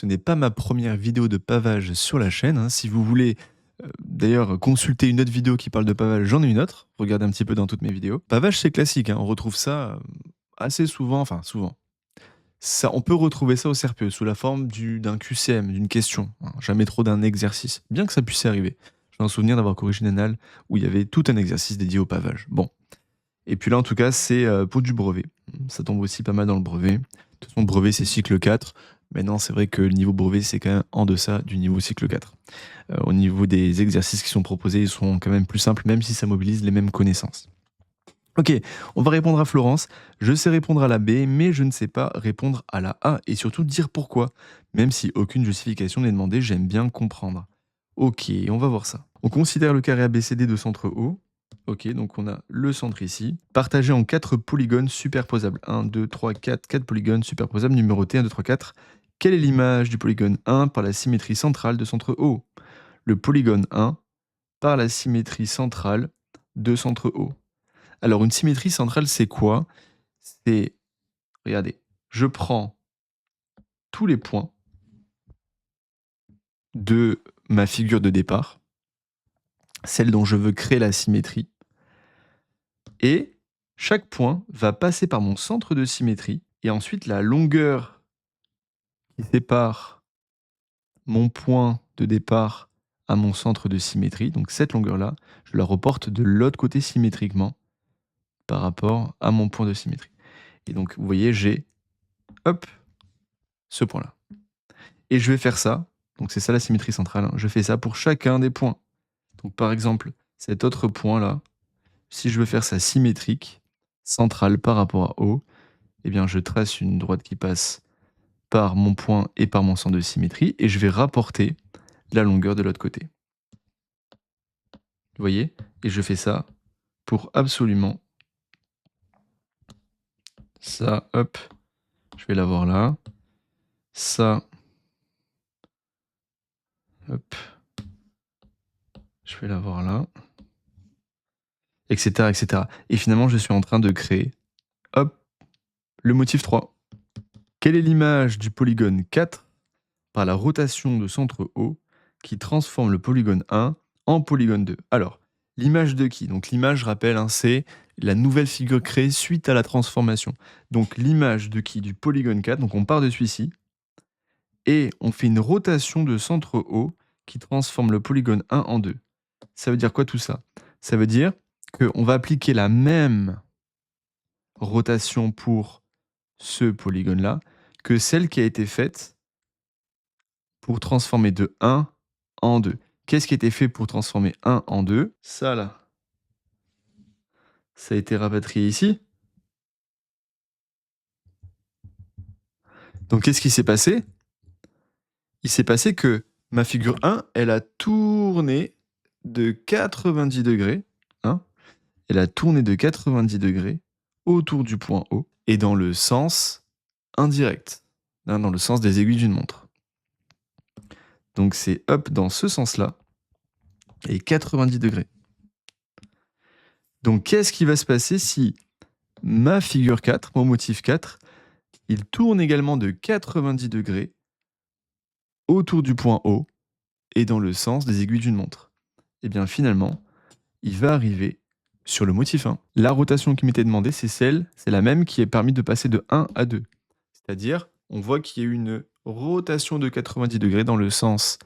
Ce n'est pas ma première vidéo de pavage sur la chaîne, hein. Si vous voulez d'ailleurs consulter une autre vidéo qui parle de pavage, j'en ai une autre. Regardez un petit peu dans toutes mes vidéos. Pavage, c'est classique, hein. On retrouve ça assez souvent, enfin souvent. Ça, on peut retrouver ça au CRPE sous la forme d'un QCM, d'une question, hein, jamais trop d'un exercice, bien que ça puisse arriver. J'ai un souvenir d'avoir corrigé une annale où il y avait tout un exercice dédié au pavage. Bon. Et puis là, en tout cas, c'est pour du brevet. Ça tombe aussi pas mal dans le brevet. De toute façon, le brevet, c'est cycle 4. Maintenant, c'est vrai que le niveau brevet, c'est quand même en deçà du niveau cycle 4. Au niveau des exercices qui sont proposés, ils sont quand même plus simples, même si ça mobilise les mêmes connaissances. Ok, on va répondre à Florence. Je sais répondre à la B, mais je ne sais pas répondre à la A, et surtout dire pourquoi. Même si aucune justification n'est demandée, j'aime bien comprendre. Ok, on va voir ça. On considère le carré ABCD de centre O. Ok, donc on a le centre ici, partagé en 4 polygones superposables. 1, 2, 3, 4, 4 polygones superposables numérotés 1, 2, 3, 4. Quelle est l'image du polygone 1 par la symétrie centrale de centre O? Le polygone 1 par la symétrie centrale de centre O. Alors une symétrie centrale, c'est quoi? C'est, regardez, je prends tous les points de ma figure de départ, celle dont je veux créer la symétrie, et chaque point va passer par mon centre de symétrie, et ensuite la longueur qui sépare mon point de départ à mon centre de symétrie, donc cette longueur-là, je la reporte de l'autre côté symétriquement par rapport à mon point de symétrie. Et donc, vous voyez, j'ai, hop, ce point-là. Et je vais faire ça, donc c'est ça la symétrie centrale, hein. Je fais ça pour chacun des points. Donc par exemple, cet autre point-là, si je veux faire ça symétrique, centrale par rapport à O, eh bien je trace une droite qui passe par mon point et par mon centre de symétrie, et je vais rapporter la longueur de l'autre côté. Vous voyez? Et je fais ça pour absolument ça, hop, je vais l'avoir là, ça, hop, je vais l'avoir là, etc., etc. Et finalement, je suis en train de créer, hop, le motif 3. Quelle est l'image du polygone 4 par la rotation de centre O qui transforme le polygone 1 en polygone 2? Alors, l'image de qui? Donc l'image, je rappelle, hein, c'est la nouvelle figure créée suite à la transformation. Donc l'image de qui? Du polygone 4, donc on part de celui-ci, et on fait une rotation de centre O qui transforme le polygone 1 en 2. Ça veut dire quoi tout ça? Ça veut dire qu'on va appliquer la même rotation pour ce polygone-là que celle qui a été faite pour transformer de 1 en 2. Qu'est-ce qui a été fait pour transformer 1 en 2? Ça là, ça a été rapatrié ici. Donc qu'est-ce qui s'est passé? Il s'est passé que ma figure 1, elle a tourné de 90 degrés. Hein, elle a tourné de 90 degrés autour du point O et dans le sens indirect, hein, dans le sens des aiguilles d'une montre. Donc c'est hop dans ce sens-là et 90 degrés. Donc qu'est-ce qui va se passer si ma figure 4, mon motif 4, il tourne également de 90 degrés autour du point O et dans le sens des aiguilles d'une montre? Et bien finalement, il va arriver sur le motif 1. La rotation qui m'était demandée, c'est la même qui est permis de passer de 1 à 2. C'est-à-dire, on voit qu'il y a eu une rotation de 90 degrés dans le sens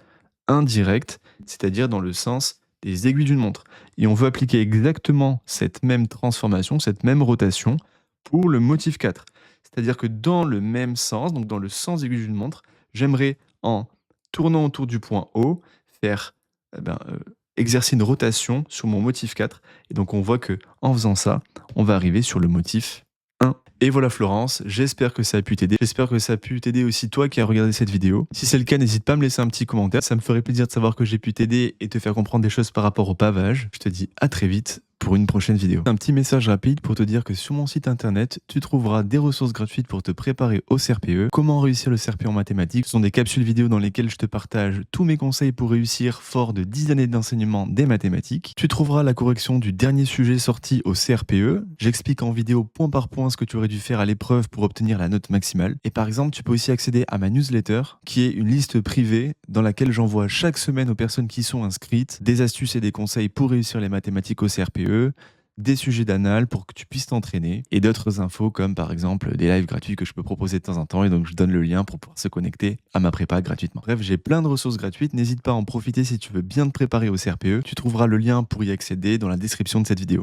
indirect, c'est-à-dire dans le sens des aiguilles d'une montre. Et on veut appliquer exactement cette même transformation, cette même rotation pour le motif 4. C'est-à-dire que dans le même sens, donc dans le sens des aiguilles d'une montre, j'aimerais, en tournant autour du point O, faire exercer une rotation sur mon motif 4. Et donc on voit que en faisant ça, on va arriver sur le motif 1. Et voilà Florence, j'espère que ça a pu t'aider. J'espère que ça a pu t'aider aussi toi qui as regardé cette vidéo. Si c'est le cas, n'hésite pas à me laisser un petit commentaire. Ça me ferait plaisir de savoir que j'ai pu t'aider et te faire comprendre des choses par rapport au pavage. Je te dis à très vite pour une prochaine vidéo. Un petit message rapide pour te dire que sur mon site internet, tu trouveras des ressources gratuites pour te préparer au CRPE. Comment réussir le CRPE en mathématiques? Ce sont des capsules vidéo dans lesquelles je te partage tous mes conseils pour réussir fort de 10 années d'enseignement des mathématiques. Tu trouveras la correction du dernier sujet sorti au CRPE. J'explique en vidéo point par point ce que tu aurais dû faire à l'épreuve pour obtenir la note maximale. Et par exemple, tu peux aussi accéder à ma newsletter, qui est une liste privée dans laquelle j'envoie chaque semaine aux personnes qui sont inscrites des astuces et des conseils pour réussir les mathématiques au CRPE, des sujets d'anal pour que tu puisses t'entraîner et d'autres infos comme par exemple des lives gratuits que je peux proposer de temps en temps et donc je donne le lien pour pouvoir se connecter à ma prépa gratuitement. Bref, j'ai plein de ressources gratuites, n'hésite pas à en profiter si tu veux bien te préparer au CRPE. Tu trouveras le lien pour y accéder dans la description de cette vidéo.